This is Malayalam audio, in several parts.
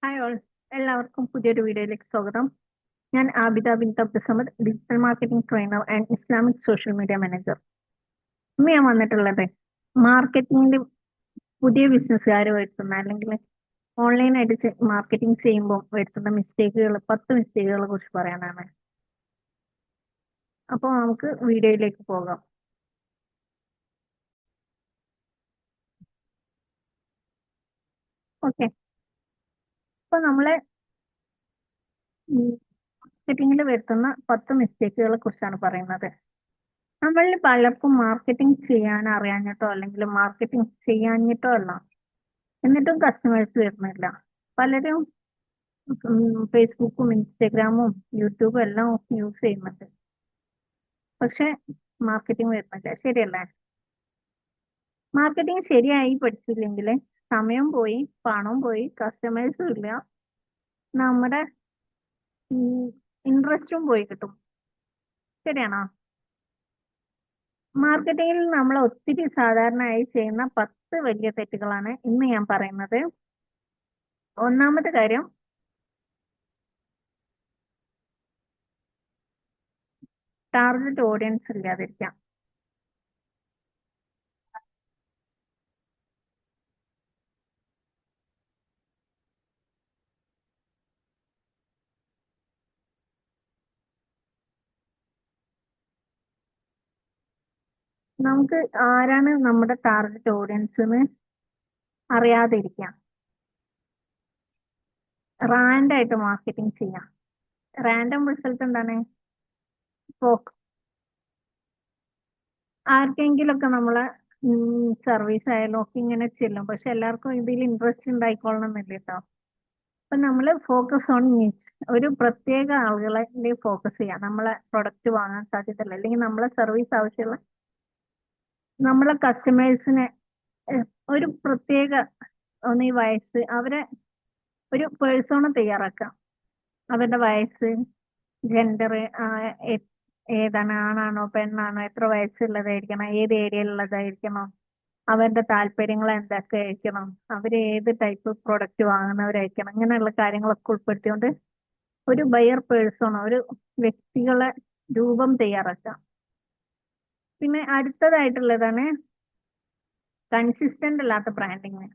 ഹായ് ഓൾ, എല്ലാവർക്കും പുതിയൊരു വീഡിയോയിലേക്ക് സ്വാഗതം. ഞാൻ Abida bin Abdussamad, digital marketing trainer and Islamic social media manager. ഇന്ന് ഞാൻ വന്നിട്ടുള്ളത് മാർക്കറ്റിംഗിൽ പുതിയ ബിസിനസ്സുകാർ വരുത്തുന്ന അല്ലെങ്കിൽ ഓൺലൈനായിട്ട് മാർക്കറ്റിംഗ് ചെയ്യുമ്പോൾ വരുത്തുന്ന മിസ്റ്റേക്കുകൾ 10 മിസ്റ്റേക്കുകളെ കുറിച്ച് പറയാനാണ്. അപ്പോൾ നമുക്ക് വീഡിയോയിലേക്ക് പോകാം. ഓക്കെ, അപ്പോൾ നമ്മളെ മാർക്കറ്റിംഗിൽ വരുത്തുന്ന 10 മിസ്റ്റേക്കുകളെ കുറിച്ചാണ് പറയുന്നത്. നമ്മളിൽ പലർക്കും മാർക്കറ്റിംഗ് ചെയ്യാൻ അറിയാഞ്ഞിട്ടോ അല്ലെങ്കിൽ മാർക്കറ്റിംഗ് ചെയ്യാഞ്ഞിട്ടോ അല്ല, എന്നിട്ടും കസ്റ്റമേഴ്സ് വരുന്നില്ല. പലരും ഫേസ്ബുക്കും ഇൻസ്റ്റഗ്രാമും യൂട്യൂബും എല്ലാം യൂസ് ചെയ്യുന്നുണ്ട്, പക്ഷെ മാർക്കറ്റിംഗ് വരുന്നില്ല. ശരിയല്ലേ? മാർക്കറ്റിംഗ് ശരിയായി പഠിച്ചില്ലെങ്കിൽ സമയം പോയി, പണം പോയി, കസ്റ്റമേഴ്സും ഇല്ല, നമ്മുടെ ഇൻട്രസ്റ്റും പോയി കിട്ടും. ശരിയാണോ? മാർക്കറ്റിംഗിൽ നമ്മൾ ഒത്തിരി സാധാരണയായി ചെയ്യുന്ന 10 വലിയ തെറ്റുകളാണ് ഇന്ന് ഞാൻ പറയുന്നത്. ഒന്നാമത്തെ കാര്യം, ടാർഗറ്റ് ഓഡിയൻസ് ഇല്ലാതിരിക്കാം. നമുക്ക് ആരാണ് നമ്മുടെ ടാർഗറ്റ് ഓഡിയൻസ് എന്ന് അറിയാതിരിക്കാം. റാൻഡായിട്ട് മാർക്കറ്റിംഗ് ചെയ്യാം. റാൻഡം റിസൾട്ട് എന്താണ്? ഇപ്പോ ആർക്കെങ്കിലൊക്കെ നമ്മളെ സർവീസ് ആയാലും ഒക്കെ ഇങ്ങനെ ചെല്ലും, പക്ഷെ എല്ലാവർക്കും ഇതിൽ ഇൻട്രസ്റ്റ് ഉണ്ടായിക്കൊള്ളണം എന്നില്ല കേട്ടോ. അപ്പൊ നമ്മൾ ഫോക്കസ് ഓൺ നീച്ച്, ഒരു പ്രത്യേക ആളുകളെ ഫോക്കസ് ചെയ്യാം. നമ്മളെ പ്രൊഡക്റ്റ് വാങ്ങാൻ സാധ്യതയില്ല അല്ലെങ്കിൽ നമ്മളെ സർവീസ് ആവശ്യമുള്ള നമ്മളെ കസ്റ്റമേഴ്സിനെ ഒരു പ്രത്യേക ഒന്ന് ഈ വയസ്സ് അവരെ ഒരു പേഴ്സോണ തയ്യാറാക്കാം. അവരുടെ വയസ്സ്, ജെൻഡർ, ഏതാണ്, ആണാണോ പെണ്ണാണോ, എത്ര വയസ്സുള്ളതായിരിക്കണം, ഏത് ഏരിയയിലുള്ളതായിരിക്കണം, അവരുടെ താല്പര്യങ്ങൾ എന്തൊക്കെ ആയിരിക്കണം, അവര് ഏത് ടൈപ്പ് പ്രൊഡക്റ്റ് വാങ്ങുന്നവരായിരിക്കണം, ഇങ്ങനെയുള്ള കാര്യങ്ങളൊക്കെ ഉൾപ്പെടുത്തിക്കൊണ്ട് ഒരു ബയർ പേഴ്സോണ, ഒരു വ്യക്തികളെ രൂപം തയ്യാറാക്കാം. പിന്നെ അടുത്തതായിട്ടുള്ളതാണ് കൺസിസ്റ്റന്റ് അല്ലാത്ത ബ്രാൻഡിങ്.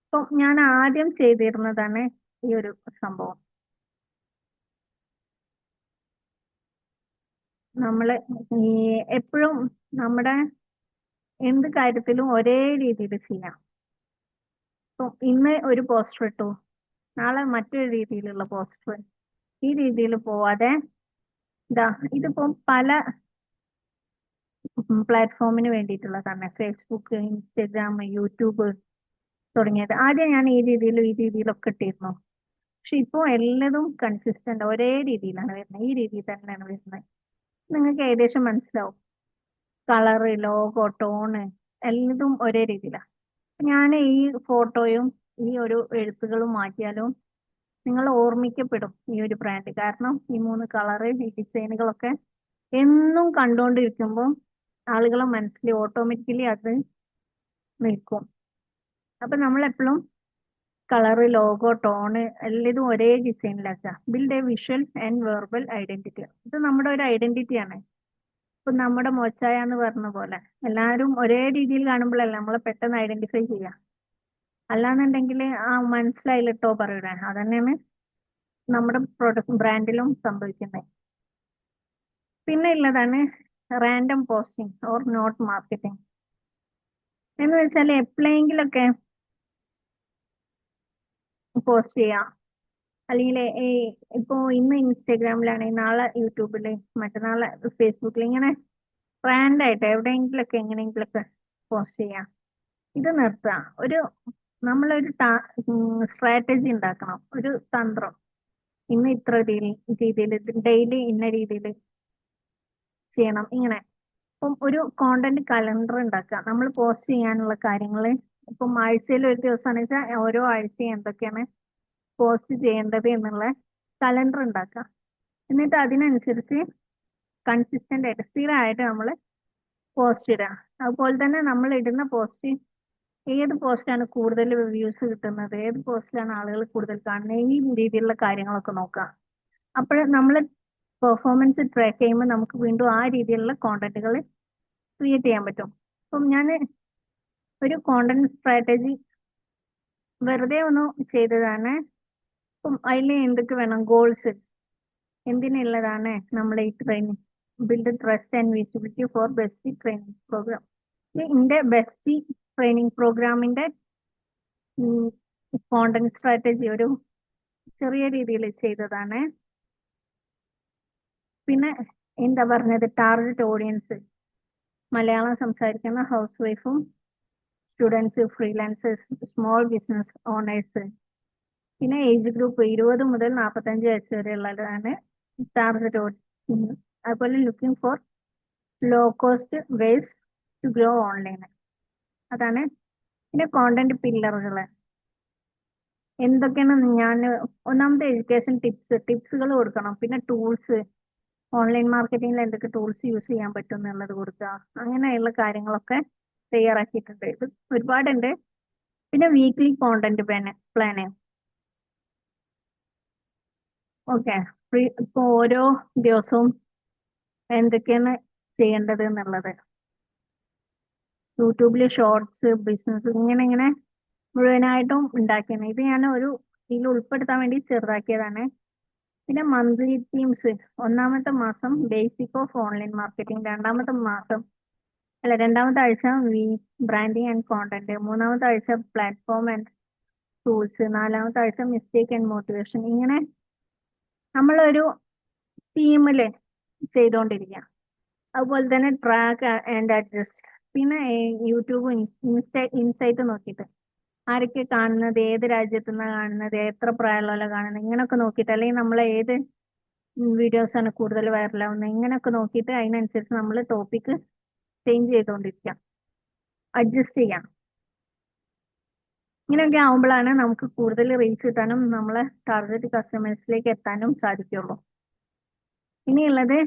ഇപ്പൊ ഞാൻ ആദ്യം ചെയ്തിരുന്നതാണ് ഈ ഒരു സംഭവം. നമ്മള് ഈ എപ്പോഴും നമ്മുടെ എന്ത് കാര്യത്തിലും ഒരേ രീതിയിൽ ചെയ്യാം. ഇപ്പൊ ഇന്ന് ഒരു പോസ്റ്റർ ഇട്ടു, നാളെ മറ്റൊരു രീതിയിലുള്ള പോസ്റ്റർ, ഈ രീതിയിൽ പോവാതെ ഇതാ ഇതിപ്പോ പല പ്ലാറ്റ്ഫോമിന് വേണ്ടിയിട്ടുള്ളതാണ്. ഫേസ്ബുക്ക്, ഇൻസ്റ്റഗ്രാം, യൂട്യൂബ് തുടങ്ങിയത്. ആദ്യം ഞാൻ ഈ രീതിയിലൊക്കെ ഇട്ടിരുന്നു, പക്ഷെ ഇപ്പൊ എല്ലതും കൺസിസ്റ്റന്റ് ഒരേ രീതിയിലാണ് വരുന്നത്. ഈ രീതിയിൽ തന്നെയാണ് വരുന്നത്. നിങ്ങൾക്ക് ഏകദേശം മനസ്സിലാവും. കളറ്, ലോഗോ, ടോണ് എല്ലതും ഒരേ രീതിയിലാണ്. ഞാൻ ഈ ഫോട്ടോയും ഈ ഒരു എഴുത്തുകളും മാറ്റിയാലും നിങ്ങൾ ഓർമ്മിക്കപ്പെടും ഈ ഒരു ബ്രാൻഡ്. കാരണം ഈ 3 കളറ്, ഈ ഡിസൈനുകളൊക്കെ എന്നും കണ്ടുകൊണ്ടിരിക്കുമ്പോൾ ആളുകളെ മനസ്സിൽ ഓട്ടോമാറ്റിക്കലി അത് നിൽക്കും. അപ്പൊ നമ്മൾ എപ്പോഴും കളറ്, ലോഗോ, ടോണ് എല്ലതും ഒരേ ഡിസൈനിലാക്കുക. Build a visual and verbal identity. ഇത് നമ്മുടെ ഒരു ഐഡന്റിറ്റിയാണ്. ഇപ്പൊ നമ്മുടെ മോച്ചായ എന്ന് പറഞ്ഞ പോലെ എല്ലാവരും ഒരേ രീതിയിൽ കാണുമ്പോഴല്ല നമ്മളെ പെട്ടെന്ന് ഐഡന്റിഫൈ ചെയ്യാം. അല്ലാന്നുണ്ടെങ്കിൽ ആ മനസ്സിലായില്ലോ പറയൂലേ, അതന്നെയാണ് നമ്മുടെ പ്രൊഡക്റ്റ് ബ്രാൻഡിലും സംഭവിക്കുന്നത്. പിന്നെ ഉള്ളതാണ് random posting or not marketing. എന്ന് വെച്ചാൽ എപ്പോഴെങ്കിലൊക്കെ പോസ്റ്റ് ചെയ്യാം. അല്ലെങ്കിൽ ഈ ഇപ്പോ ഇന്ന് ഇൻസ്റ്റാഗ്രാമിലാണെങ്കിൽ നാളെ യൂട്യൂബില്, മറ്റന്നാളെ ഫേസ്ബുക്കിൽ, ഇങ്ങനെ റാൻഡായിട്ട് എവിടെയെങ്കിലൊക്കെ എങ്ങനെയെങ്കിലൊക്കെ പോസ്റ്റ് ചെയ്യാം. ഇത് നിർത്തുക. നമ്മളൊരു സ്ട്രാറ്റജി ഉണ്ടാക്കണം, ഒരു തന്ത്രം. ഇന്ന് ഇത്ര രീതിയിൽ ഡെയിലി ഇന്ന രീതിയിൽ ചെയ്യണം. ഇങ്ങനെ ഇപ്പം ഒരു കോണ്ടന്റ് കലണ്ടർ ഉണ്ടാക്കുക. നമ്മൾ പോസ്റ്റ് ചെയ്യാനുള്ള കാര്യങ്ങൾ ഇപ്പം ആഴ്ചയിൽ ഒരു ദിവസമാണെന്ന് വെച്ചാൽ ഓരോ ആഴ്ചയും എന്തൊക്കെയാണ് പോസ്റ്റ് ചെയ്യേണ്ടത് എന്നുള്ള കലണ്ടർ ഉണ്ടാക്കുക. എന്നിട്ട് അതിനനുസരിച്ച് കൺസിസ്റ്റന്റ് ആയിട്ട് സ്ഥിരമായിട്ട് നമ്മൾ പോസ്റ്റ് ഇടുക. അതുപോലെ തന്നെ നമ്മൾ ഇടുന്ന പോസ്റ്റ് ഏത് പോസ്റ്റാണ് കൂടുതൽ വ്യൂസ് കിട്ടുന്നത്, ഏത് പോസ്റ്റിലാണ് ആളുകൾ കൂടുതൽ കാണുന്നത്, ഈ രീതിയിലുള്ള കാര്യങ്ങളൊക്കെ നോക്കാം. അപ്പോൾ നമ്മൾ പെർഫോമൻസ് ട്രാക്ക് ചെയ്യുമ്പോൾ നമുക്ക് വീണ്ടും ആ രീതിയിലുള്ള കോണ്ടന്റുകൾ ക്രിയേറ്റ് ചെയ്യാൻ പറ്റും. അപ്പം ഞാൻ ഒരു കോണ്ടന്റ് സ്ട്രാറ്റജി വെറുതെ ഒന്ന് ചെയ്തതാണ്. അപ്പം അതിൽ എന്തൊക്കെ വേണം, ഗോൾസ് എന്തിനുള്ളതാണ് നമ്മൾ ഈ training, build trust and visibility for best training program. ഇതിന്റെ ബെസ്റ്റ് ട്രെയിനിങ് പ്രോഗ്രാമിന്റെ കോണ്ടന്റ് സ്ട്രാറ്റജി ഒരു ചെറിയ രീതിയിൽ ചെയ്തതാണ്. പിന്നെ എന്താ പറഞ്ഞത്, ടാർഗറ്റ് ഓഡിയൻസ് മലയാളം സംസാരിക്കുന്ന ഹൗസ് വൈഫും students, freelancers, small business owners. പിന്നെ ഏജ് ഗ്രൂപ്പ് 20 മുതൽ 45 വയസ്സ് വരെ ഉള്ളതാണ് ടാർഗറ്റ് ഓഡിയൻസ്. അതുപോലെ looking for low cost ways to grow online, അതാണ്. പിന്നെ കോണ്ടന്റ് പില്ലറുകൾ എന്തൊക്കെയാണ്, ഞാൻ ഒന്നാമത്തെ എഡ്യൂക്കേഷൻ ടിപ്സുകൾ കൊടുക്കണം. പിന്നെ ടൂൾസ്, ഓൺലൈൻ മാർക്കറ്റിംഗിൽ എന്തൊക്കെ ടൂൾസ് യൂസ് ചെയ്യാൻ പറ്റും എന്നുള്ളത് കൊടുക്കുക. അങ്ങനെയുള്ള കാര്യങ്ങളൊക്കെ തയ്യാറാക്കിയിട്ടുണ്ട്. ഇത് ഒരുപാടുണ്ട്. പിന്നെ വീക്ക്ലി കോണ്ടന്റ് പ്ലാന്. ഓക്കെ, ഇപ്പൊ ഓരോ ദിവസവും എന്തൊക്കെയാണ് ചെയ്യേണ്ടത് എന്നുള്ളത്, യൂട്യൂബിൽ ഷോർട്സ്, ബിസിനസ്, ഇങ്ങനെ ഇങ്ങനെ മുഴുവനായിട്ടും ഉണ്ടാക്കിയാണ്. ഇത് ഞാൻ ഒരു ഇതിൽ ഉൾപ്പെടുത്താൻ വേണ്ടി ചെറുതാക്കിയതാണ്. പിന്നെ മന്ത്ലി തീംസ്, ഒന്നാമത്തെ മാസം ബേസിക് ഓഫ് ഓൺലൈൻ മാർക്കറ്റിംഗ്, രണ്ടാമത്തെ ആഴ്ച ബ്രാൻഡിങ് ആൻഡ് കോണ്ടന്റ്, മൂന്നാമത്തെ ആഴ്ച പ്ലാറ്റ്ഫോം ആൻഡ് ടൂൾസ്, നാലാമത്തെ ആഴ്ച മിസ്റ്റേക്ക് ആൻഡ് മോട്ടിവേഷൻ. ഇങ്ങനെ നമ്മളൊരു തീമില് ചെയ്തുകൊണ്ടിരിക്കുക. അതുപോലെ തന്നെ ട്രാക്ക് ആൻഡ് അഡ്ജസ്റ്റ്. പിന്നെ യൂട്യൂബ് ഇൻസൈറ്റ് നോക്കിയിട്ട് ആരൊക്കെ കാണുന്നത്, ഏത് രാജ്യത്തു നിന്നാണ് കാണുന്നത്, എത്ര പ്രായമുള്ള കാണുന്നത്, ഇങ്ങനെയൊക്കെ നോക്കിയിട്ട്, അല്ലെങ്കിൽ നമ്മൾ ഏത് വീഡിയോസ് ആണ് കൂടുതൽ വൈറലാവുന്നത്, ഇങ്ങനെയൊക്കെ നോക്കിയിട്ട് അതിനനുസരിച്ച് നമ്മൾ ടോപ്പിക്ക് ചേഞ്ച് ചെയ്തുകൊണ്ടിരിക്കാം, അഡ്ജസ്റ്റ് ചെയ്യാം. ഇങ്ങനെയൊക്കെ ആവുമ്പോഴാണ് നമുക്ക് കൂടുതൽ റീച്ച് കിട്ടാനും നമ്മളെ ടാർഗറ്റ് കസ്റ്റമേഴ്സിലേക്ക് എത്താനും സാധിക്കുള്ളൂ. ഇനിയുള്ളത്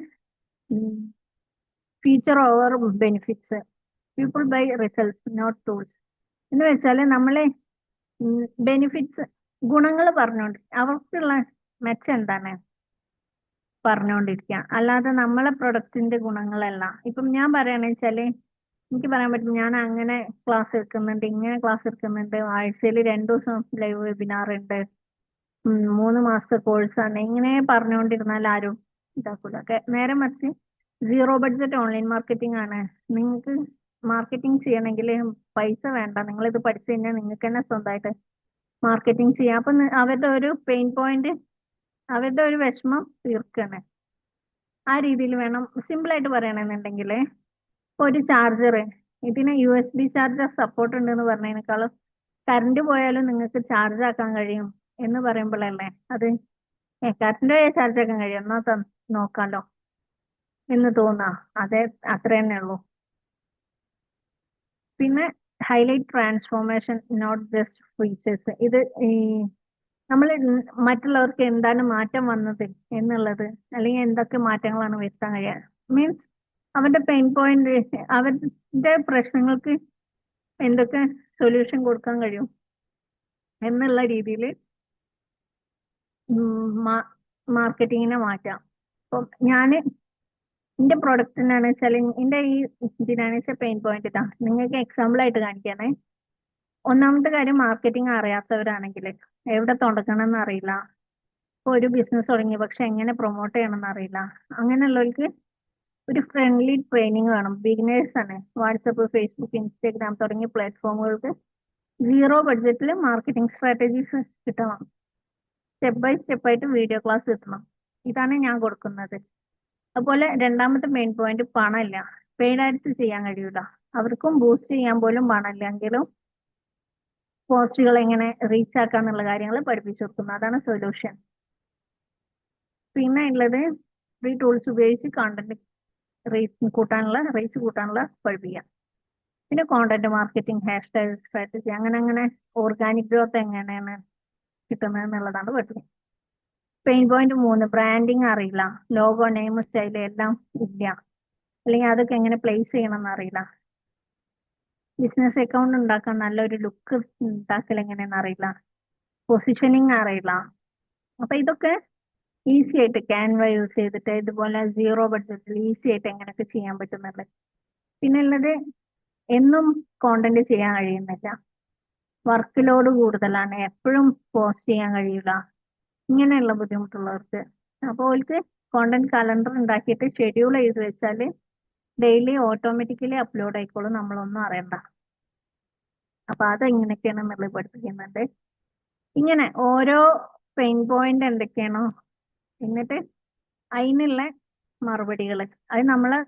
feature over benefits. People buy results not tools എന്ന് വെച്ചാൽ നമ്മളെ ബെനിഫിറ്റ്സ്, ഗുണങ്ങൾ പറഞ്ഞുകൊണ്ട് അവർക്കുള്ള മെച്ചം എന്താണ് പറഞ്ഞുകൊണ്ടിരിക്കുക, അല്ലാതെ നമ്മളെ പ്രൊഡക്റ്റിന്റെ ഗുണങ്ങളല്ല. ഇപ്പം ഞാൻ പറയുകയാണെന്ന് വെച്ചാല് എനിക്ക് പറയാൻ പറ്റും, ഞാൻ അങ്ങനെ ക്ലാസ് എടുക്കുന്നുണ്ട്, ഇങ്ങനെ ക്ലാസ് എടുക്കുന്നുണ്ട്, ആഴ്ചയിൽ 2 ദിവസം ലൈവ് വെബിനാർ ഉണ്ട്, 3 മാസത്തെ കോഴ്സാണ്, ഇങ്ങനെ പറഞ്ഞുകൊണ്ടിരുന്നാൽ ആരും ഇതാക്കൂല. നേരെ മറിച്ച് സീറോ ബഡ്ജറ്റ് ഓൺലൈൻ മാർക്കറ്റിംഗ് ആണ്. നിങ്ങൾക്ക് മാർക്കറ്റിംഗ് ചെയ്യണമെങ്കിൽ പൈസ വേണ്ട, നിങ്ങൾ ഇത് പഠിച്ചു കഴിഞ്ഞാൽ നിങ്ങൾക്ക് തന്നെ സ്വന്തമായിട്ട് മാർക്കറ്റിംഗ് ചെയ്യാം. അപ്പൊ അവരുടെ ഒരു പെയിൻ പോയിന്റ്, അവരുടെ ഒരു വിഷമം തീർക്കാണ്. ആ രീതിയിൽ വേണം. സിമ്പിൾ ആയിട്ട് പറയണമെന്നുണ്ടെങ്കിൽ ഒരു ചാർജർ, ഇതിന് USB ചാർജർ സപ്പോർട്ട് ഉണ്ടെന്ന് പറഞ്ഞതിനേക്കാളും കറണ്ട് പോയാലും നിങ്ങൾക്ക് ചാർജ് ആക്കാൻ കഴിയും എന്ന് പറയുമ്പോഴല്ലേ അത് കറണ്ട് പോയാൽ ചാർജ് ആക്കാൻ കഴിയും, എന്നാ നോക്കാലോ എന്ന് തോന്നാ. അതെ, അത്ര തന്നെ ഉള്ളൂ. പിന്നെ highlight transformation, not just features. ഇത് ഈ നമ്മൾ മറ്റുള്ളവർക്ക് എന്താണ് മാറ്റം വന്നത് എന്നുള്ളത്, അല്ലെങ്കിൽ എന്തൊക്കെ മാറ്റങ്ങളാണ് വരുത്താൻ കഴിയുക, മീൻസ് അവരുടെ പെയിൻ പോയിന്റ്, അവരുടെ പ്രശ്നങ്ങൾക്ക് എന്തൊക്കെ സൊല്യൂഷൻ കൊടുക്കാൻ കഴിയും എന്നുള്ള രീതിയിൽ മാർക്കറ്റിങ്ങിനെ മാറ്റാം. അപ്പം ഞാൻ എന്റെ പ്രൊഡക്റ്റിനാണ് വെച്ചാൽ, എന്റെ ഈ ഇതിനാണ് വെച്ചാൽ പെയിൻ പോയിന്റ് ഇതാ. നിങ്ങൾക്ക് എക്സാമ്പിൾ ആയിട്ട് കാണിക്കാനേ. ഒന്നാമത്തെ കാര്യം, മാർക്കറ്റിംഗ് അറിയാത്തവരാണെങ്കിൽ എവിടെ തുടങ്ങണം എന്ന് അറിയില്ല, ഇപ്പൊ ഒരു ബിസിനസ് തുടങ്ങി പക്ഷെ എങ്ങനെ പ്രൊമോട്ട് ചെയ്യണം എന്ന് അറിയില്ല, അങ്ങനെയുള്ളവർക്ക് ഒരു ഫ്രണ്ട്ലി ട്രെയിനിങ് വേണം. ബിഗിനേഴ്സ് ആണ്. വാട്സപ്പ്, ഫേസ്ബുക്ക്, ഇൻസ്റ്റാഗ്രാം തുടങ്ങിയ പ്ലാറ്റ്ഫോമുകൾക്ക് സീറോ ബഡ്ജറ്റിൽ മാർക്കറ്റിംഗ് സ്ട്രാറ്റജീസ് കിട്ടണം. സ്റ്റെപ്പ് ബൈ സ്റ്റെപ്പ് ആയിട്ട് വീഡിയോ ക്ലാസ് കിട്ടണം. ഇതാണ് ഞാൻ കൊടുക്കുന്നത്. അതുപോലെ രണ്ടാമത്തെ മെയിൻ പോയിന്റ്, പണമില്ല. പെയ്ഡ് ആഡ്സ് ചെയ്യാൻ കഴിയൂല. അവർക്കും ബൂസ്റ്റ് ചെയ്യാൻ പോലും പണമില്ലെങ്കിലും പോസ്റ്റുകൾ എങ്ങനെ റീച്ച് ആക്കാന്നുള്ള കാര്യങ്ങൾ പഠിപ്പിച്ചു കൊടുക്കുന്നു. അതാണ് സൊല്യൂഷൻ. പിന്നെ ഉള്ളത് ഫ്രീ ടൂൾസ് ഉപയോഗിച്ച് കണ്ടന്റ് റീച്ച് കൂട്ടാനുള്ള പഠിപ്പിക്കാം. പിന്നെ കോണ്ടന്റ് മാർക്കറ്റിംഗ്, ഹാഷ്ടാഗ് സ്ട്രാറ്റജി, അങ്ങനെ അങ്ങനെ ഓർഗാനിക് ഗ്രോത്ത് എങ്ങനെയാണ് കിട്ടുന്നത് എന്നുള്ളതാണ് പഠിപ്പിക്കുന്നത്. പെയിൻ പോയിന്റ് 3, ബ്രാൻഡിങ് അറിയില്ല, ലോഗോ, നെയിം, സ്റ്റൈൽ എല്ലാം ഇല്ല, അല്ലെങ്കിൽ അതൊക്കെ എങ്ങനെ പ്ലേസ് ചെയ്യണം എന്ന് അറിയില്ല. ബിസിനസ് അക്കൗണ്ട് ഉണ്ടാക്കാൻ നല്ലൊരു ലുക്ക് ഉണ്ടാക്കൽ എങ്ങനെയാണെന്ന് അറിയില്ല, പൊസിഷനിങ് അറിയില്ല. അപ്പൊ ഇതൊക്കെ ഈസി ആയിട്ട് ക്യാൻവ യൂസ് ചെയ്തിട്ട് ഇതുപോലെ സീറോ ബഡ്ജറ്റിൽ ഈസി ആയിട്ട് എങ്ങനെയൊക്കെ ചെയ്യാൻ പറ്റുന്നുണ്ട്. പിന്നെ ഉള്ളത് എന്നും കോണ്ടന്റ് ചെയ്യാൻ കഴിയുന്നില്ല, വർക്ക് ലോഡ് കൂടുതലാണ്, എപ്പോഴും പോസ്റ്റ് ചെയ്യാൻ കഴിയില്ല, ഇങ്ങനെയുള്ള ബുദ്ധിമുട്ടുള്ളവർക്ക്. അപ്പോൾ അവർക്ക് കോണ്ടന്റ് കലണ്ടർ ഉണ്ടാക്കിയിട്ട് ഷെഡ്യൂൾ ചെയ്ത് വെച്ചാൽ ഡെയിലി ഓട്ടോമാറ്റിക്കലി അപ്ലോഡ് ആയിക്കോളും, നമ്മളൊന്നും അറിയണ്ട. അപ്പൊ അത് എങ്ങനെയൊക്കെയാണെന്നുള്ളത് പഠിപ്പിക്കുന്നുണ്ട്. ഇങ്ങനെ ഓരോ പെയിൻ പോയിന്റ് എന്തൊക്കെയാണോ, എന്നിട്ട് അതിനുള്ള മറുപടികൾ അത് നമ്മളെ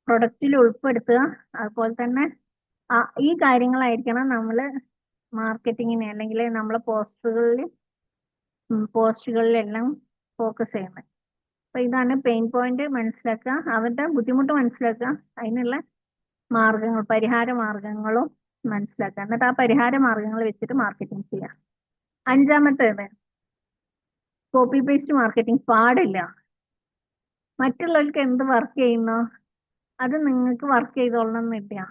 പ്രൊഡക്റ്റിൽ ഉൾപ്പെടുത്തുക. അതുപോലെ തന്നെ ഈ കാര്യങ്ങളായിരിക്കണം നമ്മൾ മാർക്കറ്റിങ്ങിന് അല്ലെങ്കിൽ നമ്മളെ പോസ്റ്റുകളിലെല്ലാം ഫോക്കസ് ചെയ്യുന്നത്. അപ്പൊ ഇതാണ് പെയിൻ പോയിന്റ് മനസ്സിലാക്കുക, അവരുടെ ബുദ്ധിമുട്ട് മനസ്സിലാക്കുക, അതിനുള്ള മാർഗങ്ങൾ പരിഹാര മാർഗങ്ങളും മനസ്സിലാക്കുക, എന്നിട്ട് ആ പരിഹാര മാർഗങ്ങൾ വെച്ചിട്ട് മാർക്കറ്റിംഗ് ചെയ്യാം. അഞ്ചാമത്തേത് കോപ്പി പേസ്റ്റ് മാർക്കറ്റിംഗ് പാടില്ല. മറ്റുള്ളവർക്ക് എന്ത് വർക്ക് ചെയ്യുന്നോ അത് നിങ്ങൾക്ക് വർക്ക് ചെയ്തോളണം എന്നില്ല.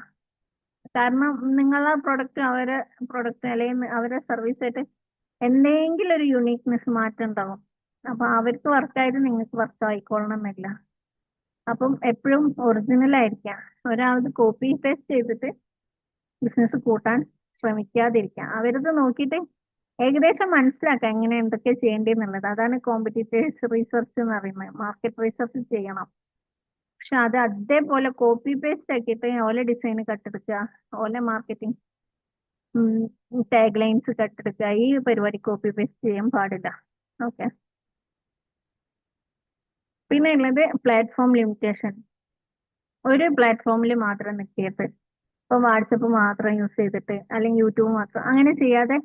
കാരണം നിങ്ങളെ പ്രൊഡക്റ്റ് അവരെ പ്രൊഡക്റ്റ് അല്ലെങ്കിൽ അവരെ സർവീസ് ആയിട്ട് എന്തെങ്കിലും ഒരു യുണീക്നെസ് മാറ്റം ഉണ്ടാവും. അപ്പൊ അവർക്ക് വർക്കായത് നിങ്ങൾക്ക് വർക്ക് ആയിക്കൊള്ളണം എന്നില്ല. അപ്പം എപ്പോഴും ഒറിജിനൽ ആയിരിക്കാം. ഒരാളത് കോപ്പി പേസ്റ്റ് ചെയ്തിട്ട് ബിസിനസ് കൂട്ടാൻ ശ്രമിക്കാതിരിക്കാം. അവരത് നോക്കിയിട്ട് ഏകദേശം മനസ്സിലാക്കാം എങ്ങനെ എന്തൊക്കെ ചെയ്യേണ്ടതെന്നുള്ളത്. അതാണ് കോമ്പറ്റീറ്റേഴ്സ് റിസർച്ച് എന്ന് പറയുന്നത്. മാർക്കറ്റ് റിസർച്ച് ചെയ്യണം. പക്ഷെ അത് അതേപോലെ കോപ്പി പേസ്റ്റ് ആക്കിയിട്ട് ഓലെ ഡിസൈൻ കട്ടെടുക്കുക, ഓലെ മാർക്കറ്റിംഗ് ടാഗ് ലൈൻസ് കട്ടെടുക്കുക, ഈ പരിപാടി കോപ്പി പേസ്റ്റ് ചെയ്യാൻ പാടില്ല. ഓക്കെ. പിന്നെ ഉള്ളത് പ്ലാറ്റ്ഫോം ലിമിറ്റേഷൻ. ഒരു പ്ലാറ്റ്ഫോമിൽ മാത്രം നിൽക്കരുത്. ഇപ്പൊ വാട്സപ്പ് മാത്രം യൂസ് ചെയ്തിട്ട് അല്ലെങ്കിൽ യൂട്യൂബ് മാത്രം അങ്ങനെ ചെയ്യാതെ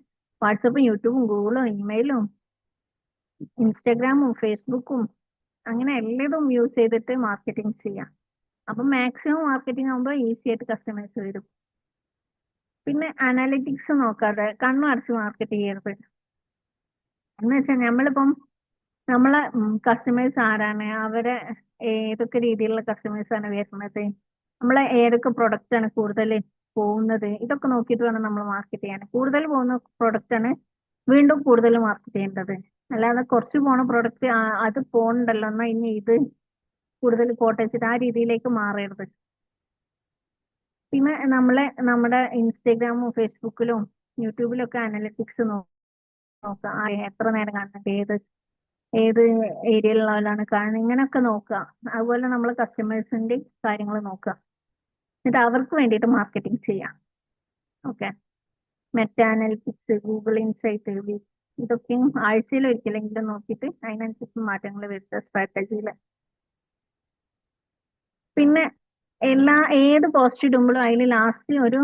വാട്സപ്പും യൂട്യൂബും ഗൂഗിളും ഇമെയിലും ഇൻസ്റ്റഗ്രാമും ഫേസ്ബുക്കും അങ്ങനെ എല്ലാതും യൂസ് ചെയ്തിട്ട് മാർക്കറ്റിംഗ് ചെയ്യാം. അപ്പൊ മാക്സിമം മാർക്കറ്റിംഗ് ആകുമ്പോൾ ഈസി ആയിട്ട് കസ്റ്റമേഴ്സ് വരും. പിന്നെ അനാലിറ്റിക്സ് നോക്കാതെ കണ്ണു അടച്ച് മാർക്കറ്റ് ചെയ്യരുത്. എന്ന് വെച്ചാൽ നമ്മളിപ്പം നമ്മളെ കസ്റ്റമേഴ്സ് ആരാണ്, അവരെ ഏതൊക്കെ രീതിയിലുള്ള കസ്റ്റമേഴ്സ് ആണ് വരുന്നത്, നമ്മളെ ഏതൊക്കെ പ്രൊഡക്റ്റ് ആണ് കൂടുതൽ പോകുന്നത്, ഇതൊക്കെ നോക്കിയിട്ട് വേണം നമ്മൾ മാർക്കറ്റ് ചെയ്യാൻ. കൂടുതൽ പോകുന്ന പ്രൊഡക്റ്റ് ആണ് വീണ്ടും കൂടുതൽ മാർക്കറ്റ് ചെയ്യേണ്ടത്. അല്ലാതെ കുറച്ച് പോണ പ്രൊഡക്റ്റ് അത് പോകണ്ടല്ലോ എന്നാ ഇനി ഇത് കൂടുതൽ പോട്ടെ വെച്ചിട്ട് ആ രീതിയിലേക്ക് മാറരുത്. പിന്നെ നമ്മുടെ ഇൻസ്റ്റഗ്രാമും ഫേസ്ബുക്കിലും യൂട്യൂബിലും ഒക്കെ അനലിറ്റിക്സ് നോക്കാം. എത്ര നേരം കാണുന്നുണ്ട്, ഏത് ഏരിയയിലുള്ളവരാണ് കാണുന്നത്, ഇങ്ങനെയൊക്കെ നോക്കുക. അതുപോലെ നമ്മൾ കസ്റ്റമേഴ്സിന്റെ കാര്യങ്ങൾ നോക്കുക, എന്നിട്ട് അവർക്ക് വേണ്ടിയിട്ട് മാർക്കറ്റിംഗ് ചെയ്യാം. Okay. Meta analytics, Google insight, ഇതൊക്കെയും ആഴ്ചയിൽ ഒരിക്കലെങ്കിലും നോക്കിയിട്ട് അതിനനുസരിച്ച് മാറ്റങ്ങൾ വരുത്തുക സ്ട്രാറ്റജിയിൽ. പിന്നെ ഏത് പോസ്റ്റ് ഇടുമ്പോഴും അതിൽ ലാസ്റ്റ് ഒരു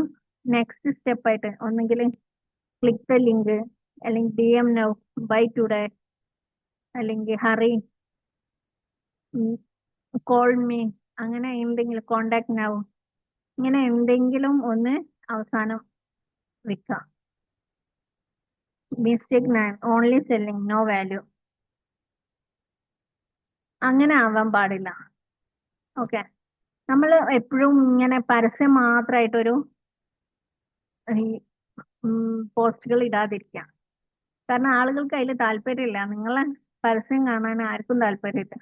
നെക്സ്റ്റ് സ്റ്റെപ്പ് ആയിട്ട് ഒന്നെങ്കിൽ ക്ലിക്ക് ദ ലിങ്ക്, അല്ലെങ്കിൽ DM നൗ, ബൈ ടുഡേ, അല്ലെങ്കിൽ ഹറി, കോൾ മീ, അങ്ങനെ എന്തെങ്കിലും കോണ്ടാക്ട് നൗ, ഇങ്ങനെ എന്തെങ്കിലും ഒന്ന് അവസാനം വെക്കാം. Mistake only selling no value, അങ്ങനെ ആവാൻ പാടില്ല. ഓക്കെ. നമ്മൾ എപ്പോഴും ഇങ്ങനെ പരസ്യം മാത്രമായിട്ടൊരു ഈ പോസ്റ്റുകൾ ഇടാതിരിക്കാം. കാരണം ആളുകൾക്ക് അതിൽ താല്പര്യമില്ല. നിങ്ങളെ പരസ്യം കാണാൻ ആർക്കും താല്പര്യമില്ല.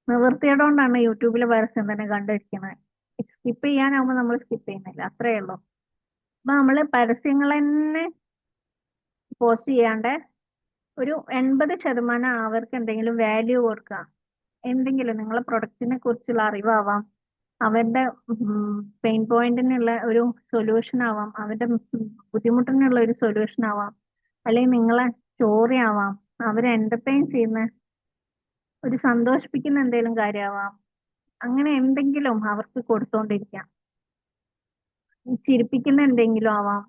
നിവൃത്തിയോടുകൊണ്ടാണ് യൂട്യൂബിലെ പരസ്യം തന്നെ കണ്ടിരിക്കുന്നത്. സ്കിപ്പ് ചെയ്യാനാവുമ്പോൾ നമ്മൾ സ്കിപ്പ് ചെയ്യുന്നില്ല, അത്രേ ഉള്ളൂ. അപ്പൊ നമ്മള് പരസ്യങ്ങൾ തന്നെ പോസ്റ്റ് ചെയ്യാണ്ട് ഒരു 80% അവർക്ക് എന്തെങ്കിലും വാല്യൂ കൊടുക്കുക. എന്തെങ്കിലും നിങ്ങളെ പ്രൊഡക്റ്റിനെ കുറിച്ചുള്ള അറിവാവാം, അവരുടെ പെയിൻ പോയിന്റിനുള്ള ഒരു സൊല്യൂഷൻ ആവാം, അവരുടെ ബുദ്ധിമുട്ടിനുള്ള ഒരു സൊല്യൂഷൻ ആവാം, അല്ലെങ്കിൽ നിങ്ങളെ സ്റ്റോറി ആവാം, അവരെ എന്റർടൈൻ ചെയ്യുന്ന ഒരു സന്തോഷിപ്പിക്കുന്ന എന്തെങ്കിലും കാര്യമാവാം. അങ്ങനെ എന്തെങ്കിലും അവർക്ക് കൊടുത്തോണ്ടിരിക്കാം. ചിരിപ്പിക്കുന്ന എന്തെങ്കിലും ആവാം.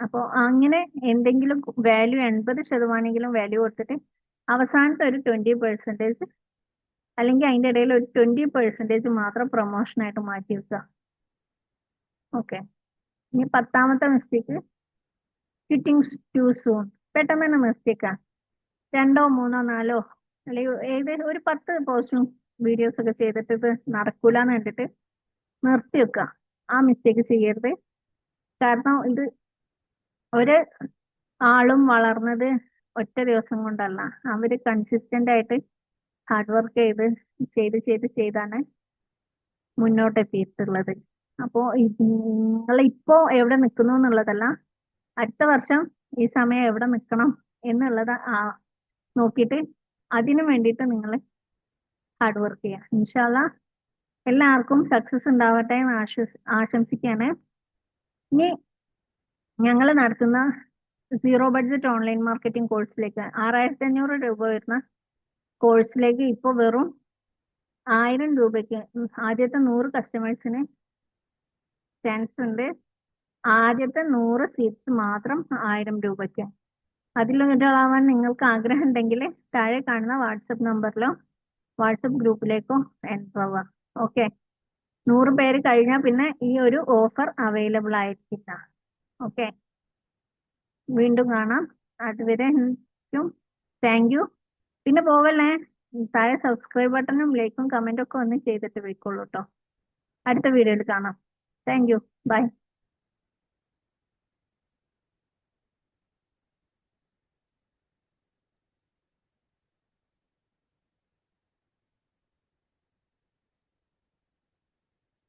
അപ്പോൾ അങ്ങനെ എന്തെങ്കിലും വാല്യൂ 80% വാല്യൂ കൊടുത്തിട്ട് അവസാനത്തെ ഒരു 20% അല്ലെങ്കിൽ അതിന്റെ ഇടയിൽ ഒരു 20% മാത്രം പ്രൊമോഷനായിട്ട് മാറ്റി വെക്കുക. ഓക്കെ. ഇനി 10ാമത്തെ മിസ്റ്റേക്ക് ക്വിറ്റിംഗ് ടു സൂൺ. പെട്ടെന്ന് തന്നെ നിർത്തിയേക്കാം. 2, 3, 4 അല്ലെങ്കിൽ ഏകദേശം ഒരു 10 പോസ്റ്റും വീഡിയോസ് ഒക്കെ ചെയ്തിട്ട് ഇത് നടക്കൂലെന്ന് കണ്ടിട്ട് നിർത്തി വെക്കുക. ആ മിസ്റ്റേക്ക് ചെയ്യരുത്. കാരണം ഇത് ഒരു ആളും വളർന്നത് ഒറ്റ ദിവസം കൊണ്ടല്ല. അവര് കൺസിസ്റ്റന്റ് ആയിട്ട് ഹാർഡ് വർക്ക് ചെയ്താണ് മുന്നോട്ട് എത്തിയിട്ടുള്ളത്. അപ്പോ നിങ്ങൾ ഇപ്പോ എവിടെ നിൽക്കുന്നു എന്നുള്ളതല്ല, അടുത്ത വർഷം ഈ സമയം എവിടെ നിൽക്കണം എന്നുള്ളത് നോക്കിയിട്ട് അതിനു വേണ്ടിയിട്ട് നിങ്ങൾ ഹാർഡ് വർക്ക് ചെയ്യുക. ഇൻഷാല്ലാ എല്ലാവർക്കും സക്സസ് ഉണ്ടാവട്ടെ എന്ന് ആശംസിക്കുകയാണ്. ഇനി ഞങ്ങൾ നടത്തുന്ന സീറോ ബഡ്ജറ്റ് ഓൺലൈൻ മാർക്കറ്റിംഗ് കോഴ്സിലേക്ക് 6500 രൂപ വരുന്ന കോഴ്സിലേക്ക് ഇപ്പോൾ വെറും 1000 രൂപയ്ക്ക് ആദ്യത്തെ 100 കസ്റ്റമേഴ്സിന് ചാൻസ് ഉണ്ട്. ആദ്യത്തെ 100 സീറ്റ്സ് മാത്രം 1000 രൂപയ്ക്ക്. അതിലൊരാളാവാൻ നിങ്ങൾക്ക് ആഗ്രഹം ഉണ്ടെങ്കിൽ താഴെ കാണുന്ന വാട്സപ്പ് നമ്പറിലോ വാട്സപ്പ് ഗ്രൂപ്പിലേക്കോ എൻ്റർ ആവുക. ഓക്കെ, 100 പേര് കഴിഞ്ഞാൽ പിന്നെ ഈ ഒരു ഓഫർ അവൈലബിൾ ആയിരിക്കില്ല. ഓക്കെ, വീണ്ടും കാണാം. അതുവരെ താങ്ക് യു. പിന്നെ പോവല്ലേ, താഴെ സബ്സ്ക്രൈബ് ബട്ടണും ലൈക്കും കമന്റും ഒക്കെ ഒന്ന് ചെയ്തിട്ട് പോയിക്കോളൂ കേട്ടോ. അടുത്ത വീഡിയോയിൽ കാണാം. Thank you. ബൈ.